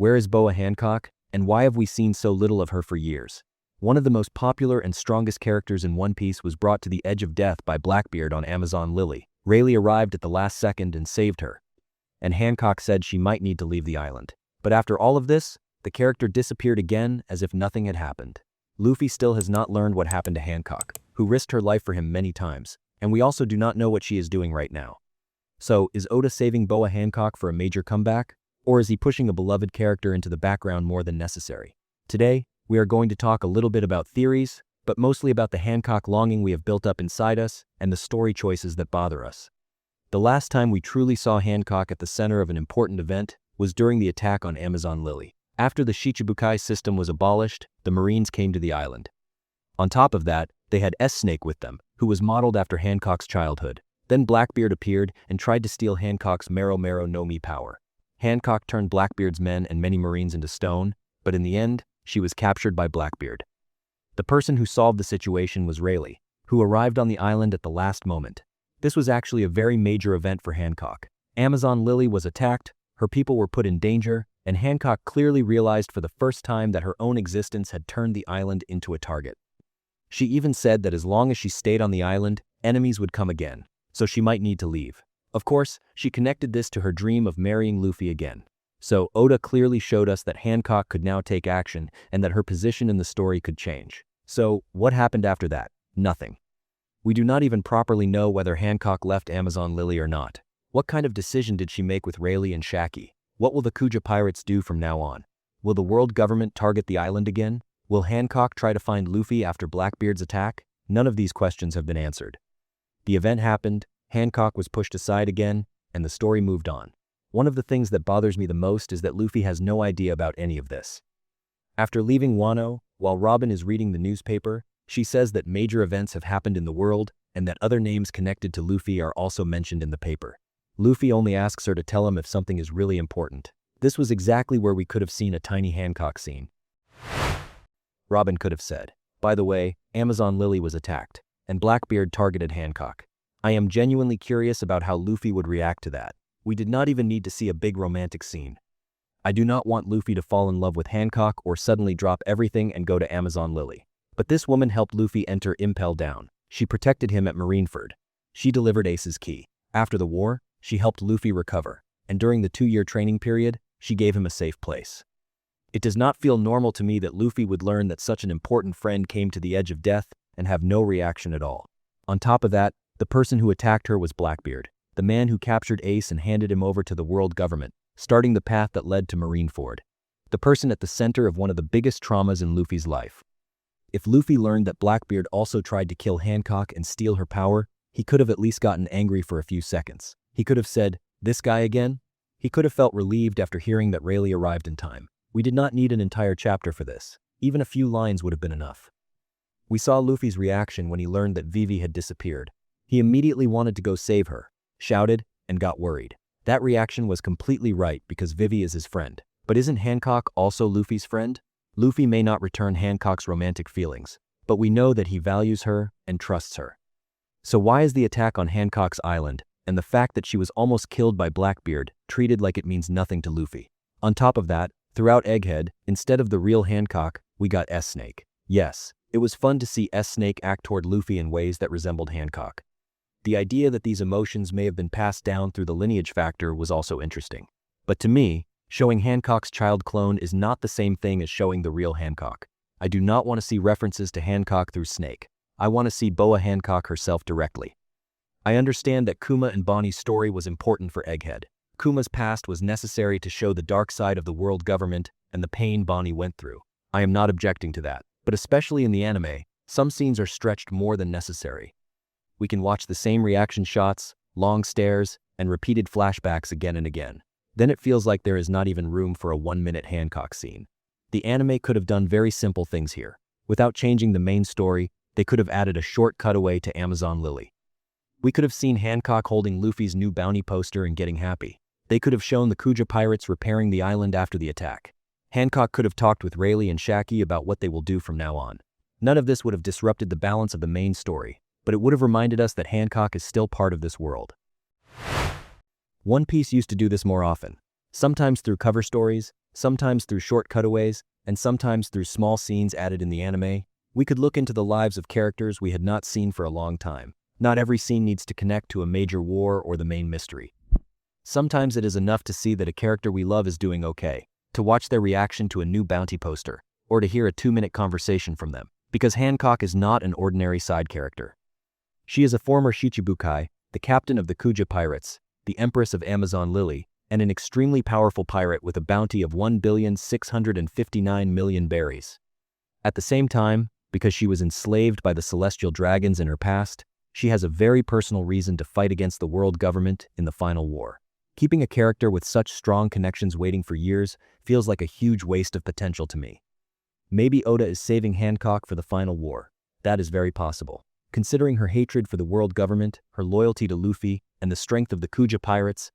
Where is Boa Hancock, and why have we seen so little of her for years? One of the most popular and strongest characters in One Piece was brought to the edge of death by Blackbeard on Amazon Lily. Rayleigh arrived at the last second and saved her, and Hancock said she might need to leave the island. But after all of this, the character disappeared again as if nothing had happened. Luffy still has not learned what happened to Hancock, who risked her life for him many times, and we also do not know what she is doing right now. So, is Oda saving Boa Hancock for a major comeback? Or is he pushing a beloved character into the background more than necessary? Today, we are going to talk a little bit about theories, but mostly about the Hancock longing we have built up inside us and the story choices that bother us. The last time we truly saw Hancock at the center of an important event was during the attack on Amazon Lily. After the Shichibukai system was abolished, the Marines came to the island. On top of that, they had S-Snake with them, who was modeled after Hancock's childhood. Then Blackbeard appeared and tried to steal Hancock's Mero Mero no Mi power. Hancock turned Blackbeard's men and many Marines into stone, but in the end, she was captured by Blackbeard. The person who solved the situation was Rayleigh, who arrived on the island at the last moment. This was actually a very major event for Hancock. Amazon Lily was attacked, her people were put in danger, and Hancock clearly realized for the first time that her own existence had turned the island into a target. She even said that as long as she stayed on the island, enemies would come again, so she might need to leave. Of course, she connected this to her dream of marrying Luffy again. So Oda clearly showed us that Hancock could now take action and that her position in the story could change. So, what happened after that? Nothing. We do not even properly know whether Hancock left Amazon Lily or not. What kind of decision did she make with Rayleigh and Shaki? What will the Kuja pirates do from now on? Will the world government target the island again? Will Hancock try to find Luffy after Blackbeard's attack? None of these questions have been answered. The event happened, Hancock was pushed aside again, and the story moved on. One of the things that bothers me the most is that Luffy has no idea about any of this. After leaving Wano, while Robin is reading the newspaper, she says that major events have happened in the world and that other names connected to Luffy are also mentioned in the paper. Luffy only asks her to tell him if something is really important. This was exactly where we could have seen a tiny Hancock scene. Robin could have said, "By the way, Amazon Lily was attacked, and Blackbeard targeted Hancock." I am genuinely curious about how Luffy would react to that. We did not even need to see a big romantic scene. I do not want Luffy to fall in love with Hancock or suddenly drop everything and go to Amazon Lily. But this woman helped Luffy enter Impel Down. She protected him at Marineford. She delivered Ace's key. After the war, she helped Luffy recover, and during the 2-year training period, she gave him a safe place. It does not feel normal to me that Luffy would learn that such an important friend came to the edge of death and have no reaction at all. On top of that, the person who attacked her was Blackbeard, the man who captured Ace and handed him over to the world government, starting the path that led to Marineford. The person at the center of one of the biggest traumas in Luffy's life. If Luffy learned that Blackbeard also tried to kill Hancock and steal her power, he could have at least gotten angry for a few seconds. He could have said, "This guy again?" He could have felt relieved after hearing that Rayleigh arrived in time. We did not need an entire chapter for this. Even a few lines would have been enough. We saw Luffy's reaction when he learned that Vivi had disappeared. He immediately wanted to go save her, shouted, and got worried. That reaction was completely right because Vivi is his friend. But isn't Hancock also Luffy's friend? Luffy may not return Hancock's romantic feelings, but we know that he values her and trusts her. So why is the attack on Hancock's island, and the fact that she was almost killed by Blackbeard, treated like it means nothing to Luffy? On top of that, throughout Egghead, instead of the real Hancock, we got S-Snake. Yes, it was fun to see S-Snake act toward Luffy in ways that resembled Hancock. The idea that these emotions may have been passed down through the lineage factor was also interesting. But to me, showing Hancock's child clone is not the same thing as showing the real Hancock. I do not want to see references to Hancock through Snake. I want to see Boa Hancock herself directly. I understand that Kuma and Bonnie's story was important for Egghead. Kuma's past was necessary to show the dark side of the world government and the pain Bonnie went through. I am not objecting to that, but especially in the anime, some scenes are stretched more than necessary. We can watch the same reaction shots, long stares, and repeated flashbacks again and again. Then it feels like there is not even room for a 1-minute Hancock scene. The anime could have done very simple things here. Without changing the main story, they could have added a short cutaway to Amazon Lily. We could have seen Hancock holding Luffy's new bounty poster and getting happy. They could have shown the Kuja pirates repairing the island after the attack. Hancock could have talked with Rayleigh and Shaki about what they will do from now on. None of this would have disrupted the balance of the main story, but it would have reminded us that Hancock is still part of this world. One Piece used to do this more often. Sometimes through cover stories, sometimes through short cutaways, and sometimes through small scenes added in the anime, we could look into the lives of characters we had not seen for a long time. Not every scene needs to connect to a major war or the main mystery. Sometimes it is enough to see that a character we love is doing okay, to watch their reaction to a new bounty poster, or to hear a 2-minute conversation from them, because Hancock is not an ordinary side character. She is a former Shichibukai, the captain of the Kuja pirates, the Empress of Amazon Lily, and an extremely powerful pirate with a bounty of 1,659,000,000 berries. At the same time, because she was enslaved by the celestial dragons in her past, she has a very personal reason to fight against the world government in the final war. Keeping a character with such strong connections waiting for years feels like a huge waste of potential to me. Maybe Oda is saving Hancock for the final war. That is very possible. Considering her hatred for the world government, her loyalty to Luffy, and the strength of the Kuja pirates,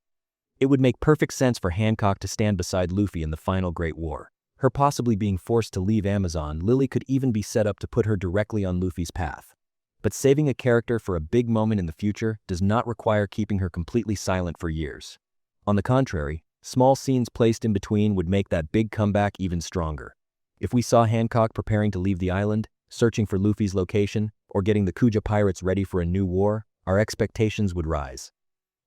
it would make perfect sense for Hancock to stand beside Luffy in the final Great War. Her possibly being forced to leave Amazon Lily could even be set up to put her directly on Luffy's path. But saving a character for a big moment in the future does not require keeping her completely silent for years. On the contrary, small scenes placed in between would make that big comeback even stronger. If we saw Hancock preparing to leave the island, searching for Luffy's location, or getting the Kuja pirates ready for a new war, our expectations would rise.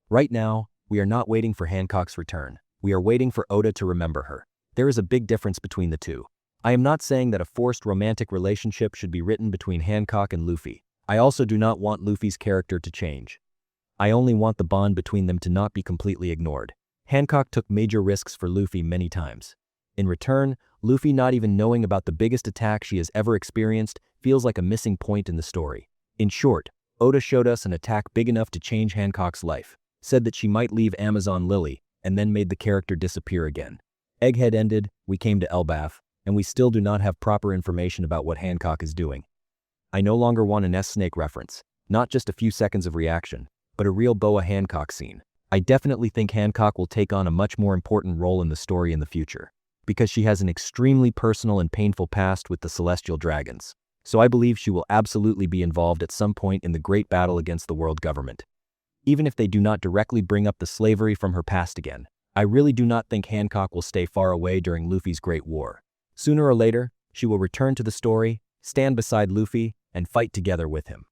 Right now, we are not waiting for Hancock's return. We are waiting for Oda to remember her. There is a big difference between the two. I am not saying that a forced romantic relationship should be written between Hancock and Luffy. I also do not want Luffy's character to change. I only want the bond between them to not be completely ignored. Hancock took major risks for Luffy many times. In return, Luffy not even knowing about the biggest attack she has ever experienced feels like a missing point in the story. In short, Oda showed us an attack big enough to change Hancock's life, said that she might leave Amazon Lily, and then made the character disappear again. Egghead ended, we came to Elbaf, and we still do not have proper information about what Hancock is doing. I no longer want an S-Snake reference, not just a few seconds of reaction, but a real Boa Hancock scene. I definitely think Hancock will take on a much more important role in the story in the future, because she has an extremely personal and painful past with the celestial dragons. So I believe she will absolutely be involved at some point in the great battle against the world government. Even if they do not directly bring up the slavery from her past again, I really do not think Hancock will stay far away during Luffy's Great War. Sooner or later, she will return to the story, stand beside Luffy, and fight together with him.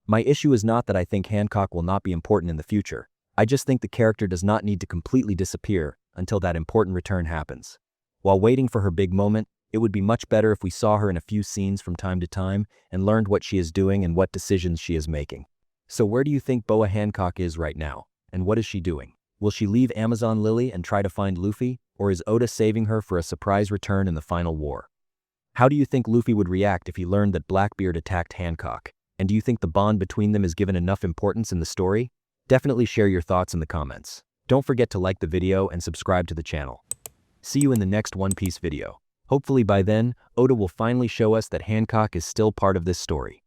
My issue is not that I think Hancock will not be important in the future. I just think the character does not need to completely disappear until that important return happens. While waiting for her big moment, it would be much better if we saw her in a few scenes from time to time and learned what she is doing and what decisions she is making. So where do you think Boa Hancock is right now, and what is she doing? Will she leave Amazon Lily and try to find Luffy, or is Oda saving her for a surprise return in the final war? How do you think Luffy would react if he learned that Blackbeard attacked Hancock? And do you think the bond between them is given enough importance in the story? Definitely share your thoughts in the comments. Don't forget to like the video and subscribe to the channel. See you in the next One Piece video. Hopefully by then, Oda will finally show us that Hancock is still part of this story.